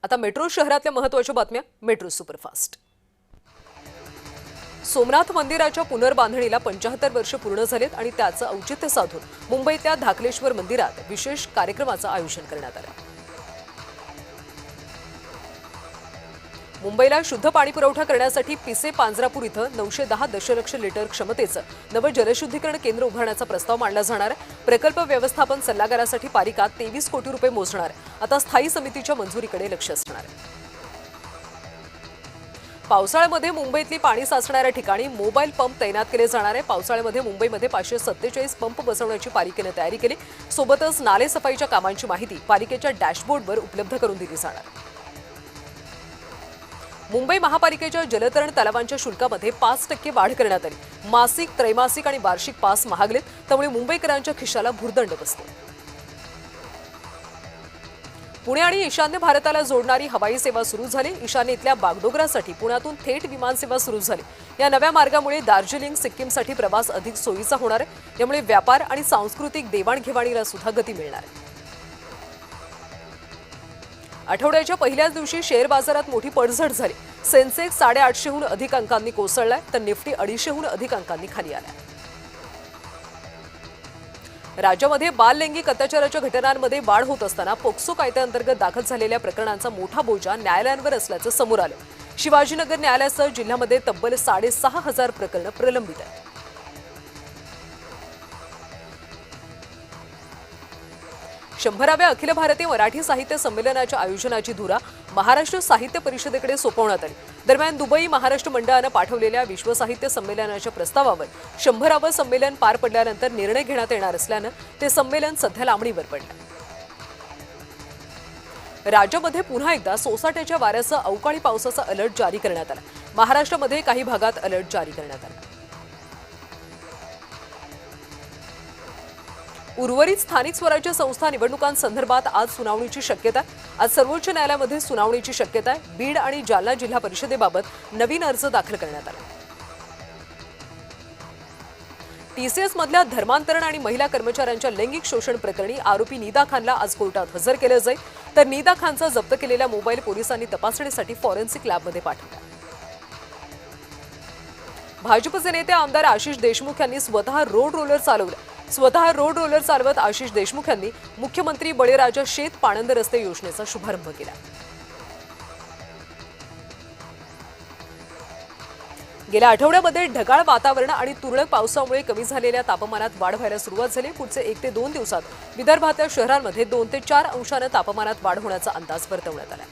आता मेट्रो शहरातल्या महत्त्वाच्या बातम्या मेट्रो सुपरफास्ट। सोमनाथ मंदिराच्या पुनर्बांधणीला 75 वर्ष पूर्ण झालेत आणि त्याचं औचित्य साधून मुंबईतल्या धाकलेश्वर मंदिरात विशेष कार्यक्रमाचं आयोजन करण्यात आलं। मुंबईला शुद्ध पाणी पुरवठा करण्यासाठी पिसे पांजरापूर इथं 910 दशलक्ष लिटर क्षमतेचं नवं जलशुद्धीकरण केंद्र उभारण्याचा प्रस्ताव मांडला जाणार आहे। प्रकल्प व्यवस्थापन सल्लागारासाठी पालिका 23 कोटी रुपये मोजणार। आता स्थायी समितीच्या मंजुरीकडे लक्ष असणार आहे। पावसाळ्यामध्ये मुंबईतली पाणी साचणाऱ्या ठिकाणी मोबाईल पंप तैनात केले जाणार आहे। पावसाळ्यामध्ये मुंबईमध्ये 547 पंप बसवण्याची पालिकेने तयारी केली। सोबतच नाले सफाईच्या कामांची माहिती पालिकेच्या डॅशबोर्डवर उपलब्ध करून दिली जाणार। मुंबई महापालिकेच्या जलतरण तलावांच्या शुल्कामध्ये 5% वाढ करण्यात आली। मासिक, त्रैमासिक आणि वार्षिक पास महागलेत, त्यामुळे मुंबईकरांच्या खिशाला भुर्दंड बसतो। पुणे आणि ईशान्य भारताला जोडणारी हवाई सेवा सुरू झाली। ईशान्येतल्या बागडोगरासाठी पुण्यातून थेट विमान सेवा सुरू झाली। या नव्या मार्गामुळे दार्जिलिंग, सिक्कीमसाठी प्रवास अधिक सोयीचा होणार आहे। यामुळे व्यापार आणि सांस्कृतिक देवाणघेवाणीला सुद्धा गती मिळणार आहे। आठवड्याच्या पहिल्याच दिवशी शेअर बाजारात मोठी पडझड झाली। सेन्सेक्स 850हून अधिक अंकांनी कोसळलाय, तर निफ्टी 250हून अधिक अंकांनी खाली आलाय। राज्यामध्ये बाललैंगिक अत्याचाराच्या घटनांमध्ये वाढ होत असताना पोक्सो कायद्याअंतर्गत दाखल झालेल्या प्रकरणांचा मोठा बोजा न्यायालयांवर असल्याचं समोर आलं। शिवाजीनगर न्यायालयासह जिल्ह्यामध्ये तब्बल 6,500 प्रकरणं प्रलंबित आहेत। शंभराव्या अखिल भारतीय मराठी साहित्य संमेलनाच्या आयोजनाची धुरा महाराष्ट्र साहित्य परिषदेकडे सोपवण्यात आली। दरम्यान दुबई महाराष्ट्र मंडळानं पाठवलेल्या विश्व साहित्य संमेलनाच्या प्रस्तावावर 100रावं संमेलन पार पडल्यानंतर निर्णय घेण्यात येणार असल्यानं ते संमेलन सध्या लांबणीवर पडलं। राज्यामध्ये पुन्हा एकदा सोसाट्याच्या वाऱ्यासह अवकाळी पावसाचा अलर्ट जारी करण्यात आला। महाराष्ट्रामध्ये काही भागात अलर्ट जारी करण्यात आला। उर्वरित स्थानिक स्वराज्य संस्था निवडणुकांसंदर्भात आज सुनावणीची शक्यता आहे। आज सर्वोच्च न्यायालयामध्ये सुनावणीची शक्यता आहे। बीड आणि जालना जिल्हा परिषदेबाबत नवीन अर्ज दाखल करण्यात आला। टीसीएस मधल्या धर्मांतरण आणि महिला कर्मचाऱ्यांच्या लैंगिक शोषण प्रकरणी आरोपी निदा खानला आज कोर्टात हजर केलं जाईल, तर निदा खानचा जप्त केलेला मोबाईल पोलिसांनी तपासणीसाठी फॉरेन्सिक लॅबमध्ये पाठवला। भाजपचे नेते आमदार आशिष देशमुख यांनी स्वतः रोड रोलर चालवलं। स्वतः रोड रोलर चालवत आशिष देशमुख यांनी मुख्यमंत्री बळीराजा शेत पाणंद रस्ते योजनेचा शुभारंभ केला। गेल्या आठवड्यामध्ये ढगाळ वातावरण आणि तुरळक पावसामुळे कमी झालेल्या तापमानात वाढ व्हायला सुरुवात झाली। पुढचे 1 ते 2 दिवसात विदर्भातल्या शहरांमध्ये 2 ते 4 अंशांनी तापमानात वाढ होण्याचा अंदाज वर्तवण्यात आला।